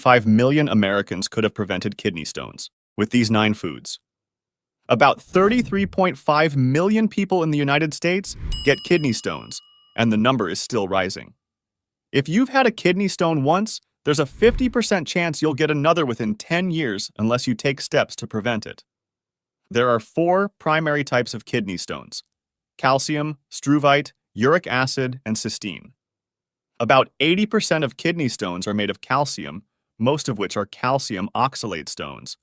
1.5 million Americans could have prevented kidney stones with these 9 foods. About 33.5 million people in the United States get kidney stones, and the number is still rising. If you've had a kidney stone once, there's a 50% chance you'll get another within 10 years unless you take steps to prevent it. There are 4 primary types of kidney stones: calcium, struvite, uric acid, and cysteine. About 80% of kidney stones are made of calcium, most of which are calcium oxalate stones.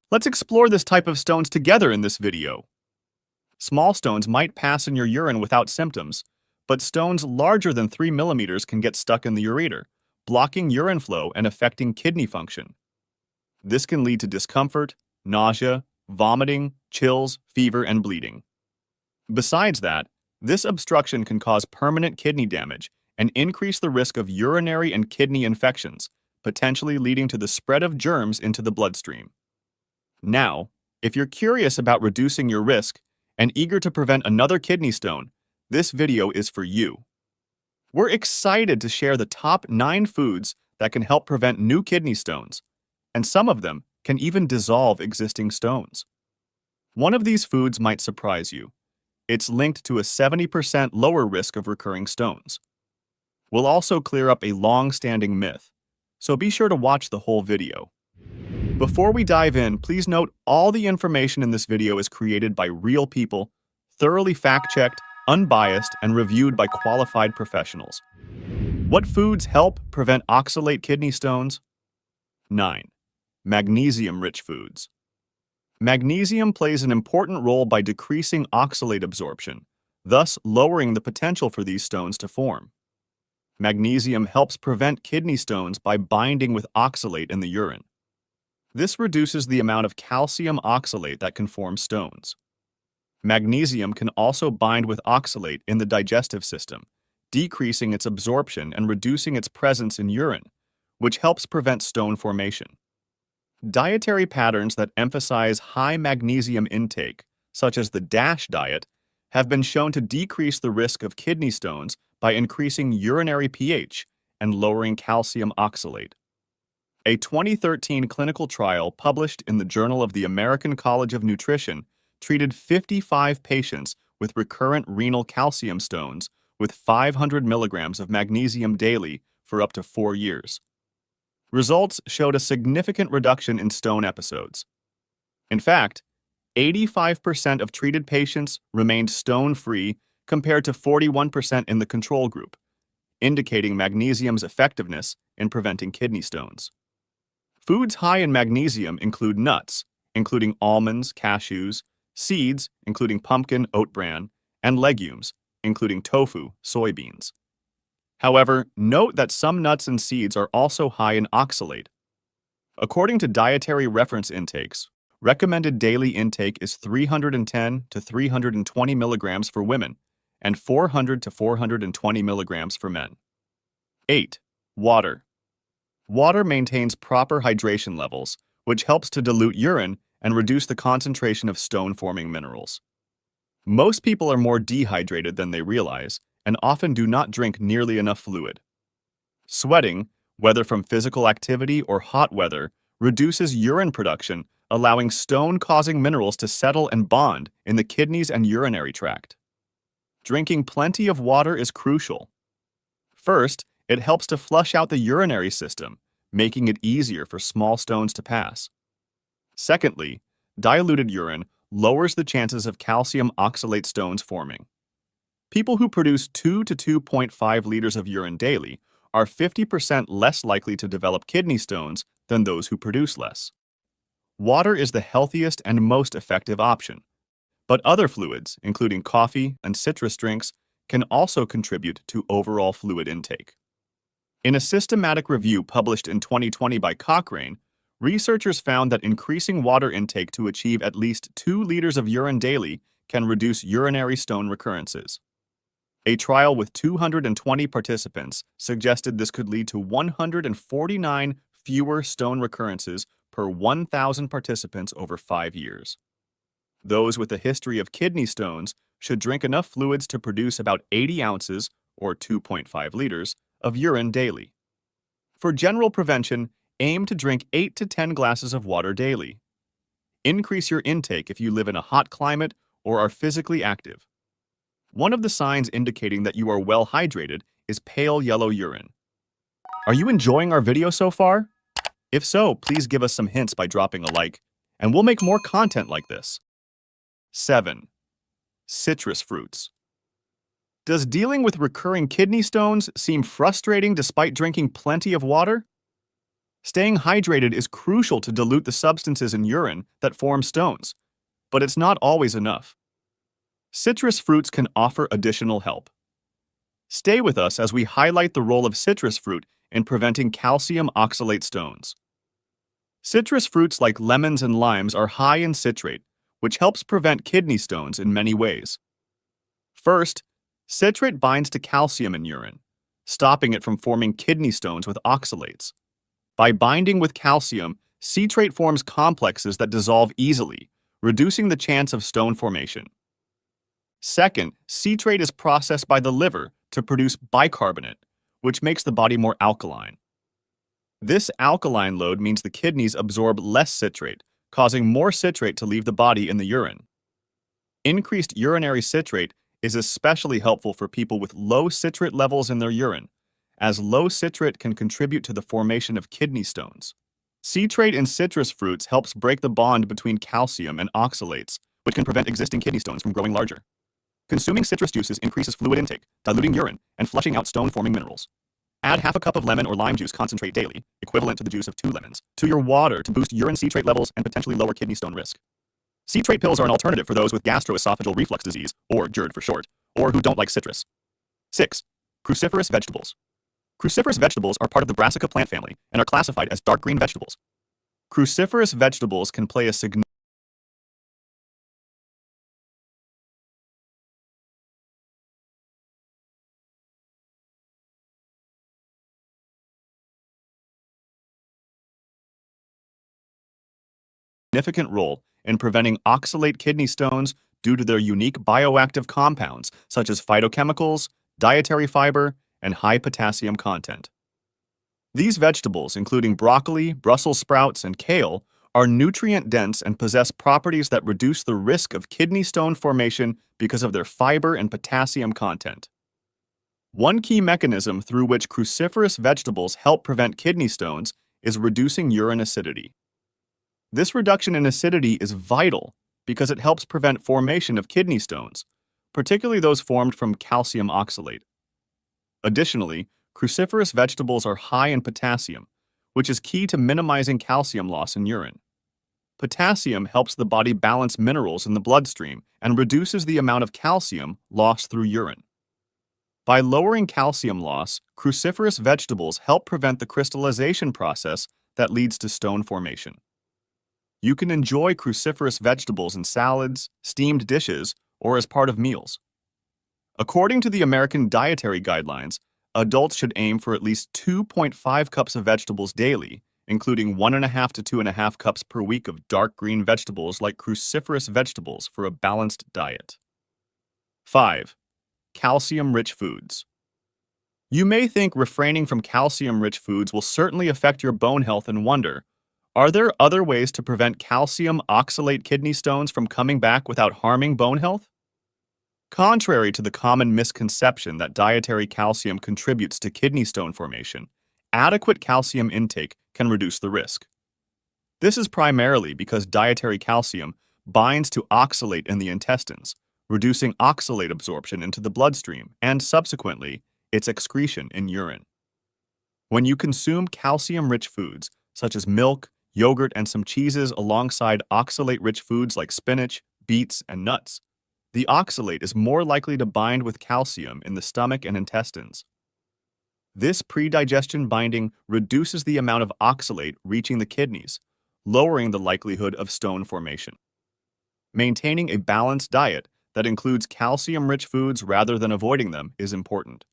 Let's explore this type of stones together in this video. Small stones might pass in your urine without symptoms, but stones larger than 3 millimeters can get stuck in the ureter, blocking urine flow and affecting kidney function. This can lead to discomfort, nausea, vomiting, chills, fever, and bleeding. Besides that, this obstruction can cause permanent kidney damage and increase the risk of urinary and kidney infections, potentially leading to the spread of germs into the bloodstream. Now, if you're curious about reducing your risk and eager to prevent another kidney stone, this video is for you. We're excited to share the top 9 foods that can help prevent new kidney stones, and some of them can even dissolve existing stones. One of these foods might surprise you. It's linked to a 70% lower risk of recurring stones. We'll also clear up a long-standing myth, so be sure to watch the whole video. Before we dive in, please note all the information in this video is created by real people, thoroughly fact-checked, unbiased, and reviewed by qualified professionals. What foods help prevent oxalate kidney stones? 9. Magnesium-rich foods. Magnesium plays an important role by decreasing oxalate absorption, thus lowering the potential for these stones to form. Magnesium helps prevent kidney stones by binding with oxalate in the urine. This reduces the amount of calcium oxalate that can form stones. Magnesium can also bind with oxalate in the digestive system, decreasing its absorption and reducing its presence in urine, which helps prevent stone formation. Dietary patterns that emphasize high magnesium intake, such as the DASH diet, have been shown to decrease the risk of kidney stones by increasing urinary pH and lowering calcium oxalate. A 2013 clinical trial published in the Journal of the American College of Nutrition treated 55 patients with recurrent renal calcium stones with 500 milligrams of magnesium daily for up to 4 years. Results showed a significant reduction in stone episodes. In fact, 85% of treated patients remained stone-free compared to 41% in the control group, indicating magnesium's effectiveness in preventing kidney stones. Foods high in magnesium include nuts, including almonds, cashews, seeds, including pumpkin, oat bran, and legumes, including tofu, soybeans. However, note that some nuts and seeds are also high in oxalate. According to dietary reference intakes, recommended daily intake is 310 to 320 milligrams for women and 400 to 420 milligrams for men. 8. Water. Water maintains proper hydration levels, which helps to dilute urine and reduce the concentration of stone-forming minerals. Most people are more dehydrated than they realize and often do not drink nearly enough fluid. Sweating, whether from physical activity or hot weather, reduces urine production, allowing stone-causing minerals to settle and bond in the kidneys and urinary tract. Drinking plenty of water is crucial. First, it helps to flush out the urinary system, making it easier for small stones to pass. Secondly, diluted urine lowers the chances of calcium oxalate stones forming. People who produce 2 to 2.5 liters of urine daily are 50% less likely to develop kidney stones than those who produce less. Water is the healthiest and most effective option, but other fluids, including coffee and citrus drinks, can also contribute to overall fluid intake. In a systematic review published in 2020 by Cochrane, researchers found that increasing water intake to achieve at least 2 liters of urine daily can reduce urinary stone recurrences. A trial with 220 participants suggested this could lead to 149 fewer stone recurrences per 1,000 participants over 5 years. Those with a history of kidney stones should drink enough fluids to produce about 80 ounces, or 2.5 liters, of urine daily. For general prevention, Aim to drink 8 to 10 glasses of water daily. Increase your intake if you live in a hot climate or are physically active. One of the signs indicating that you are well hydrated is pale yellow urine. Are you enjoying our video so far? If so, please give us some hints by dropping a like, and we'll make more content like this. 7. Citrus fruits. Does dealing with recurring kidney stones seem frustrating despite drinking plenty of water? Staying hydrated is crucial to dilute the substances in urine that form stones, but it's not always enough. Citrus fruits can offer additional help. Stay with us as we highlight the role of citrus fruit in preventing calcium oxalate stones. Citrus fruits like lemons and limes are high in citrate, which helps prevent kidney stones in many ways. First, citrate binds to calcium in urine, stopping it from forming kidney stones with oxalates. By binding with calcium, citrate forms complexes that dissolve easily, reducing the chance of stone formation. Second, citrate is processed by the liver to produce bicarbonate, which makes the body more alkaline. This alkaline load means the kidneys absorb less citrate, causing more citrate to leave the body in the urine. Increased urinary citrate is especially helpful for people with low citrate levels in their urine, as low citrate can contribute to the formation of kidney stones. Citrate in citrus fruits helps break the bond between calcium and oxalates, which can prevent existing kidney stones from growing larger. Consuming citrus juices increases fluid intake, diluting urine, and flushing out stone-forming minerals. Add half a cup of lemon or lime juice concentrate daily, equivalent to the juice of 2 lemons, to your water to boost urine citrate levels and potentially lower kidney stone risk. Citrate pills are an alternative for those with gastroesophageal reflux disease, or GERD for short, or who don't like citrus. 6. Cruciferous vegetables. Cruciferous vegetables are part of the brassica plant family and are classified as dark green vegetables. Cruciferous vegetables can play a significant role in preventing oxalate kidney stones due to their unique bioactive compounds such as phytochemicals, dietary fiber, and high potassium content. These vegetables, including broccoli, Brussels sprouts, and kale, are nutrient-dense and possess properties that reduce the risk of kidney stone formation because of their fiber and potassium content. One key mechanism through which cruciferous vegetables help prevent kidney stones is reducing urine acidity. This reduction in acidity is vital because it helps prevent formation of kidney stones, particularly those formed from calcium oxalate. Additionally, cruciferous vegetables are high in potassium, which is key to minimizing calcium loss in urine. Potassium helps the body balance minerals in the bloodstream and reduces the amount of calcium lost through urine. By lowering calcium loss, cruciferous vegetables help prevent the crystallization process that leads to stone formation. You can enjoy cruciferous vegetables in salads, steamed dishes, or as part of meals. According to the American Dietary Guidelines, adults should aim for at least 2.5 cups of vegetables daily, including 1.5 to 2.5 cups per week of dark green vegetables like cruciferous vegetables for a balanced diet. 5. Calcium-rich foods. You may think refraining from calcium-rich foods will certainly affect your bone health and wonder, are there other ways to prevent calcium oxalate kidney stones from coming back without harming bone health? Contrary to the common misconception that dietary calcium contributes to kidney stone formation, adequate calcium intake can reduce the risk. This is primarily because dietary calcium binds to oxalate in the intestines, reducing oxalate absorption into the bloodstream and, subsequently, its excretion in urine. When you consume calcium-rich foods, such as milk, yogurt, and some cheeses alongside oxalate-rich foods like spinach, beets, and nuts, the oxalate is more likely to bind with calcium in the stomach and intestines. This pre-digestion binding reduces the amount of oxalate reaching the kidneys, lowering the likelihood of stone formation. Maintaining a balanced diet that includes calcium-rich foods rather than avoiding them is important.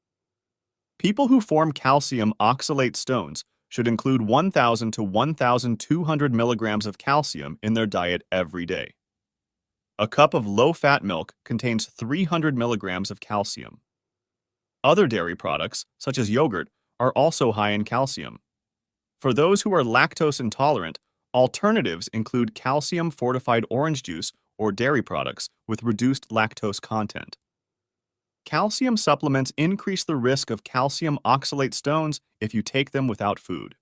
People who form calcium oxalate stones should include 1,000 to 1,200 milligrams of calcium in their diet every day. A cup of low-fat milk contains 300 milligrams of calcium. Other dairy products, such as yogurt, are also high in calcium. For those who are lactose intolerant, alternatives include calcium-fortified orange juice or dairy products with reduced lactose content. Calcium supplements increase the risk of calcium oxalate stones if you take them without food.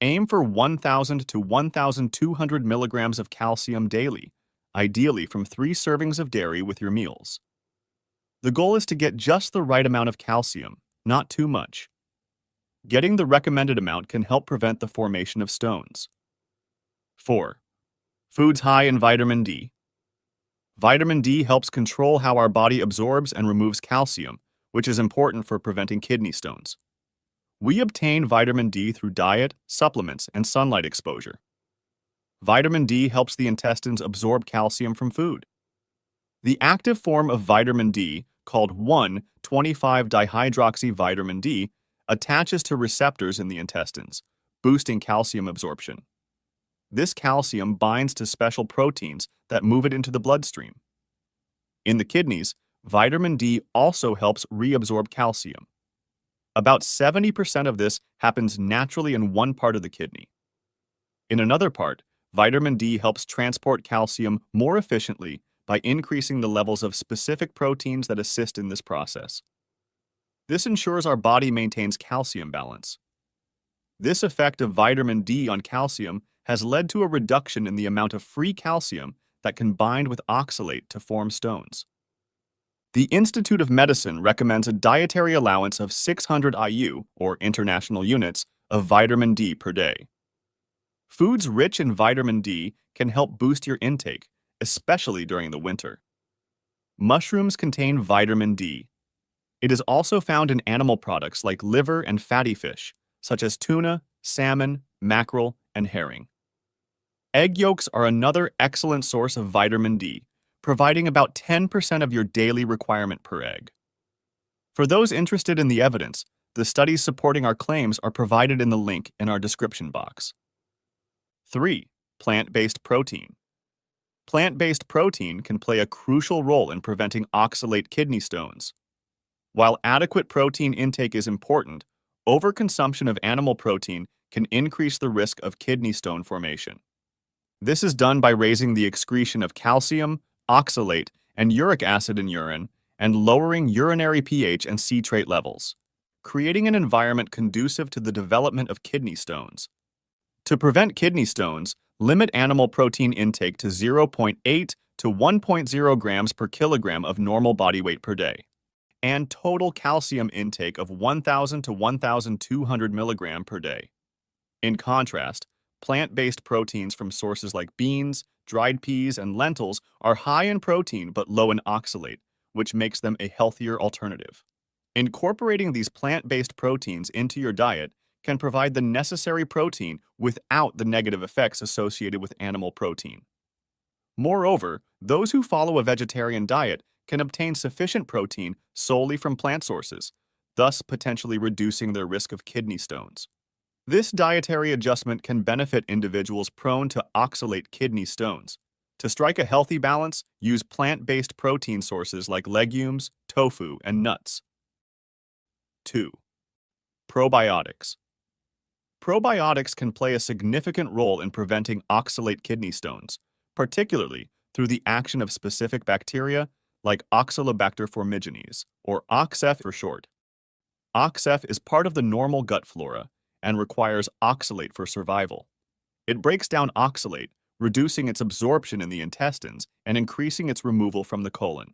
Aim for 1,000 to 1,200 milligrams of calcium daily, ideally from 3 servings of dairy with your meals. The goal is to get just the right amount of calcium, not too much. Getting the recommended amount can help prevent the formation of stones. 4. Foods high in vitamin D. Vitamin D helps control how our body absorbs and removes calcium, which is important for preventing kidney stones. We obtain vitamin D through diet, supplements, and sunlight exposure. Vitamin D helps the intestines absorb calcium from food. The active form of vitamin D, called 1,25-dihydroxyvitamin D, attaches to receptors in the intestines, boosting calcium absorption. This calcium binds to special proteins that move it into the bloodstream. In the kidneys, vitamin D also helps reabsorb calcium. About 70% of this happens naturally in one part of the kidney. In another part, vitamin D helps transport calcium more efficiently by increasing the levels of specific proteins that assist in this process. This ensures our body maintains calcium balance. This effect of vitamin D on calcium has led to a reduction in the amount of free calcium that can bind with oxalate to form stones. The Institute of Medicine recommends a dietary allowance of 600 IU, or international units, of vitamin D per day. Foods rich in vitamin D can help boost your intake, especially during the winter. Mushrooms contain vitamin D. It is also found in animal products like liver and fatty fish, such as tuna, salmon, mackerel, and herring. Egg yolks are another excellent source of vitamin D, providing about 10% of your daily requirement per egg. For those interested in the evidence, the studies supporting our claims are provided in the link in our description box. 3. Plant-based protein. Plant-based protein can play a crucial role in preventing oxalate kidney stones. While adequate protein intake is important, overconsumption of animal protein can increase the risk of kidney stone formation. This is done by raising the excretion of calcium, oxalate, and uric acid in urine, and lowering urinary pH and citrate levels, creating an environment conducive to the development of kidney stones. To prevent kidney stones, limit animal protein intake to 0.8 to 1.0 grams per kilogram of normal body weight per day, and total calcium intake of 1,000 to 1,200 milligram per day. In contrast, plant-based proteins from sources like beans, dried peas, and lentils are high in protein but low in oxalate, which makes them a healthier alternative. Incorporating these plant-based proteins into your diet can provide the necessary protein without the negative effects associated with animal protein. Moreover, those who follow a vegetarian diet can obtain sufficient protein solely from plant sources, thus potentially reducing their risk of kidney stones. This dietary adjustment can benefit individuals prone to oxalate kidney stones. To strike a healthy balance, use plant-based protein sources like legumes, tofu, and nuts. 2. Probiotics. Probiotics can play a significant role in preventing oxalate kidney stones, particularly through the action of specific bacteria like Oxalobacter formigenes, or OXF for short. OXF is part of the normal gut flora and requires oxalate for survival. It breaks down oxalate, reducing its absorption in the intestines and increasing its removal from the colon.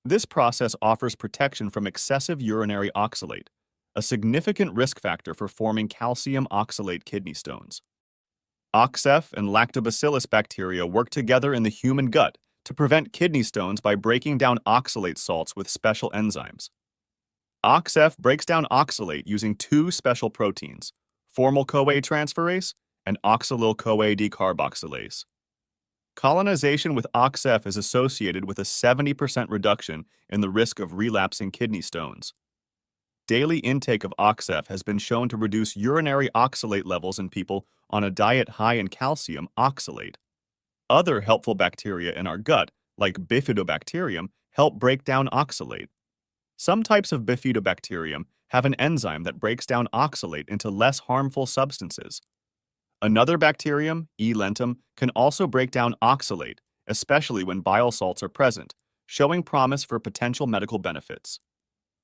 This process offers protection from excessive urinary oxalate, a significant risk factor for forming calcium oxalate kidney stones. OXF and lactobacillus bacteria work together in the human gut to prevent kidney stones by breaking down oxalate salts with special enzymes. OXF breaks down oxalate using 2 special proteins, formal-CoA transferase and oxalyl-CoA decarboxylase. Colonization with OXF is associated with a 70% reduction in the risk of relapsing kidney stones. Daily intake of OXF has been shown to reduce urinary oxalate levels in people on a diet high in calcium oxalate. Other helpful bacteria in our gut, like bifidobacterium, help break down oxalate. Some types of bifidobacterium have an enzyme that breaks down oxalate into less harmful substances. Another bacterium, E. lentum, can also break down oxalate, especially when bile salts are present, showing promise for potential medical benefits.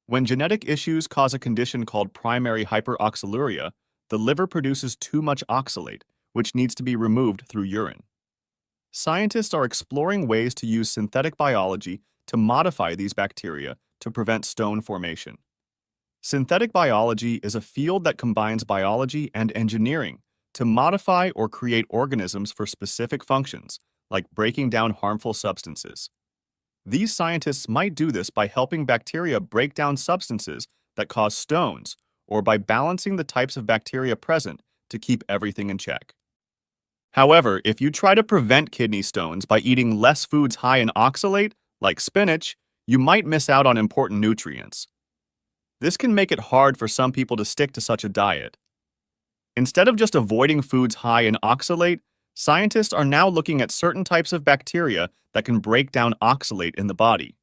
When genetic issues cause a condition called primary hyperoxaluria, the liver produces too much oxalate, which needs to be removed through urine. Scientists are exploring ways to use synthetic biology to modify these bacteria to prevent stone formation. Synthetic biology is a field that combines biology and engineering to modify or create organisms for specific functions, like breaking down harmful substances. These scientists might do this by helping bacteria break down substances that cause stones, or by balancing the types of bacteria present to keep everything in check. However, if you try to prevent kidney stones by eating less foods high in oxalate, like spinach, you might miss out on important nutrients. This can make it hard for some people to stick to such a diet. Instead of just avoiding foods high in oxalate, scientists are now looking at certain types of bacteria that can break down oxalate in the body.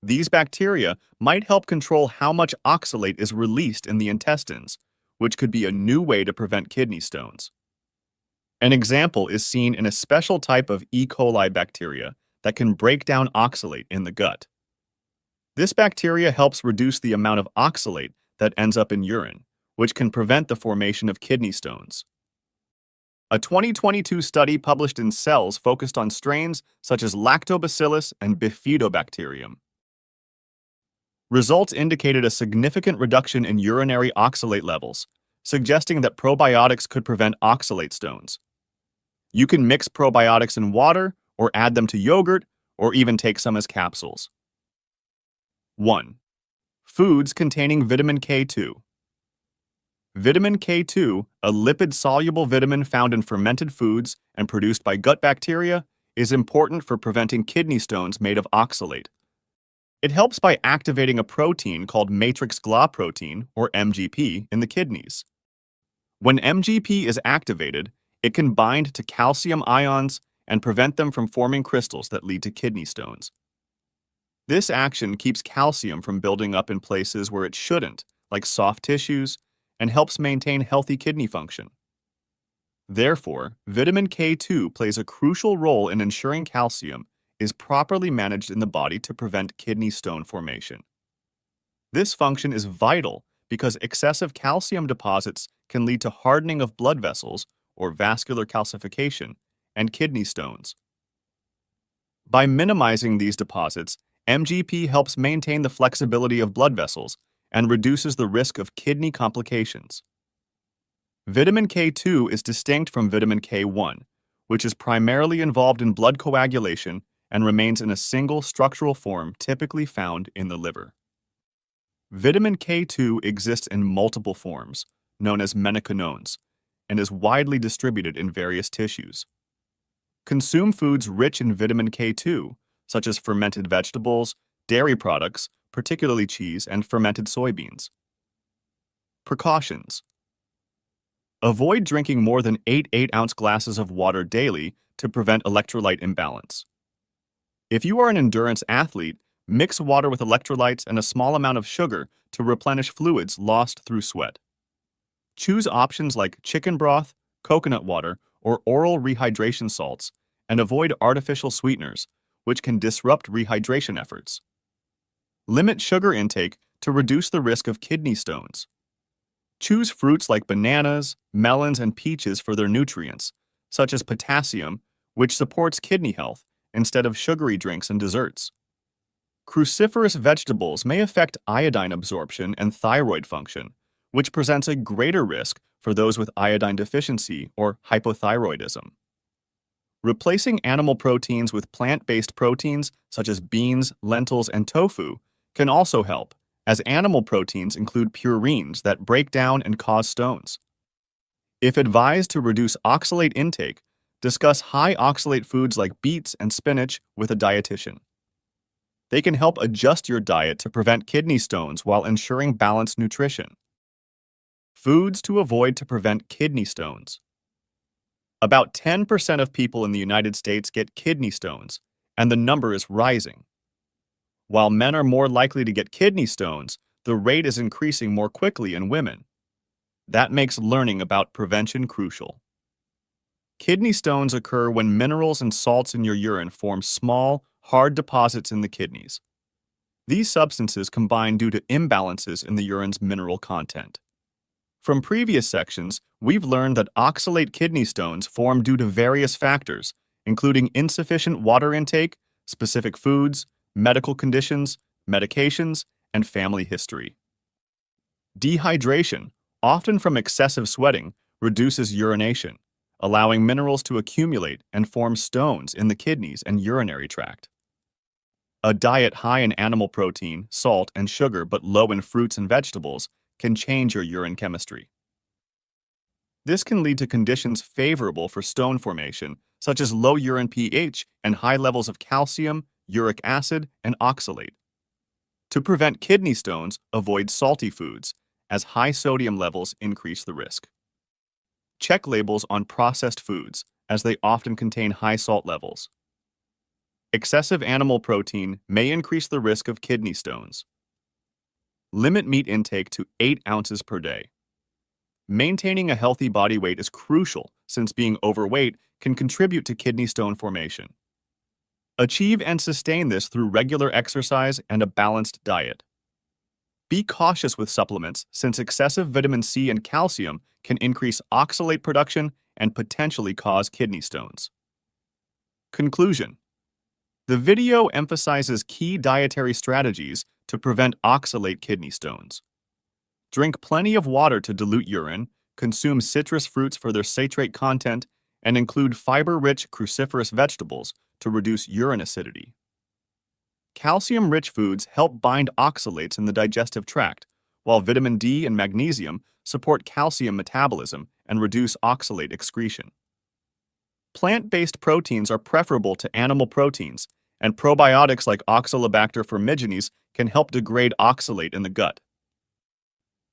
These bacteria might help control how much oxalate is released in the intestines, which could be a new way to prevent kidney stones. An example is seen in a special type of E. coli bacteria that can break down oxalate in the gut. This bacteria helps reduce the amount of oxalate that ends up in urine, which can prevent the formation of kidney stones. A 2022 study published in Cells focused on strains such as Lactobacillus and Bifidobacterium. Results indicated a significant reduction in urinary oxalate levels, suggesting that probiotics could prevent oxalate stones. You can mix probiotics in water, or add them to yogurt, or even take some as capsules. 1. Foods containing vitamin K2. Vitamin K2, a lipid-soluble vitamin found in fermented foods and produced by gut bacteria, is important for preventing kidney stones made of oxalate. It helps by activating a protein called matrix GLA protein, or MGP, in the kidneys. When MGP is activated, it can bind to calcium ions and prevent them from forming crystals that lead to kidney stones. This action keeps calcium from building up in places where it shouldn't, like soft tissues, and helps maintain healthy kidney function. Therefore, vitamin K2 plays a crucial role in ensuring calcium is properly managed in the body to prevent kidney stone formation. This function is vital because excessive calcium deposits can lead to hardening of blood vessels, or vascular calcification, and kidney stones. By minimizing these deposits, MGP helps maintain the flexibility of blood vessels and reduces the risk of kidney complications. Vitamin K2 is distinct from vitamin K1, which is primarily involved in blood coagulation and remains in a single structural form typically found in the liver. Vitamin K2 exists in multiple forms, known as menaquinones, and is widely distributed in various tissues. Consume foods rich in vitamin K2, such as fermented vegetables, dairy products, particularly cheese and fermented soybeans. Precautions. Avoid drinking more than 8 8-ounce glasses of water daily to prevent electrolyte imbalance. If you are an endurance athlete, mix water with electrolytes and a small amount of sugar to replenish fluids lost through sweat. Choose options like chicken broth, coconut water, or oral rehydration salts, and avoid artificial sweeteners, which can disrupt rehydration efforts. Limit sugar intake to reduce the risk of kidney stones. Choose fruits like bananas, melons, and peaches for their nutrients, such as potassium, which supports kidney health, instead of sugary drinks and desserts. Cruciferous vegetables may affect iodine absorption and thyroid function, which presents a greater risk for those with iodine deficiency or hypothyroidism. Replacing animal proteins with plant-based proteins such as beans, lentils, and tofu can also help, as animal proteins include purines that break down and cause stones. If advised to reduce oxalate intake, discuss high oxalate foods like beets and spinach with a dietitian. They can help adjust your diet to prevent kidney stones while ensuring balanced nutrition. Foods to avoid to prevent kidney stones. About 10% of people in the United States get kidney stones, and the number is rising. While men are more likely to get kidney stones, the rate is increasing more quickly in women. That makes learning about prevention crucial. Kidney stones occur when minerals and salts in your urine form small, hard deposits in the kidneys. These substances combine due to imbalances in the urine's mineral content. From previous sections, we've learned that oxalate kidney stones form due to various factors, including insufficient water intake, specific foods, medical conditions, medications, and family history. Dehydration, often from excessive sweating, reduces urination, allowing minerals to accumulate and form stones in the kidneys and urinary tract. A diet high in animal protein, salt, and sugar but low in fruits and vegetables can change your urine chemistry. This can lead to conditions favorable for stone formation, such as low urine pH and high levels of calcium, uric acid, and oxalate. To prevent kidney stones, avoid salty foods, as high sodium levels increase the risk. Check labels on processed foods, as they often contain high salt levels. Excessive animal protein may increase the risk of kidney stones. Limit meat intake to 8 ounces per day. Maintaining a healthy body weight is crucial since being overweight can contribute to kidney stone formation. Achieve and sustain this through regular exercise and a balanced diet. Be cautious with supplements since excessive vitamin C and calcium can increase oxalate production and potentially cause kidney stones. Conclusion. The video emphasizes key dietary strategies to prevent oxalate kidney stones. Drink plenty of water to dilute urine, consume citrus fruits for their citrate content, and include fiber-rich cruciferous vegetables to reduce urine acidity. Calcium-rich foods help bind oxalates in the digestive tract, while vitamin D and magnesium support calcium metabolism and reduce oxalate excretion. Plant-based proteins are preferable to animal proteins, and probiotics like Oxalobacter formigenes can help degrade oxalate in the gut.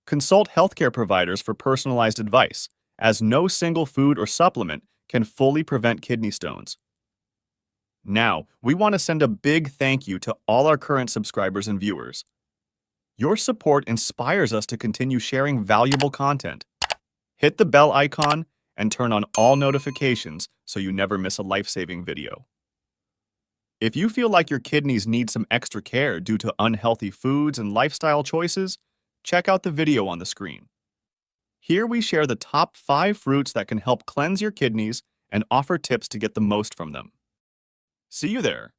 Consult healthcare providers for personalized advice, as no single food or supplement can fully prevent kidney stones. Now, we want to send a big thank you to all our current subscribers and viewers. Your support inspires us to continue sharing valuable content. Hit the bell icon and turn on all notifications so you never miss a life-saving video. If you feel like your kidneys need some extra care due to unhealthy foods and lifestyle choices, check out the video on the screen. Here we share the top 5 fruits that can help cleanse your kidneys and offer tips to get the most from them. See you there!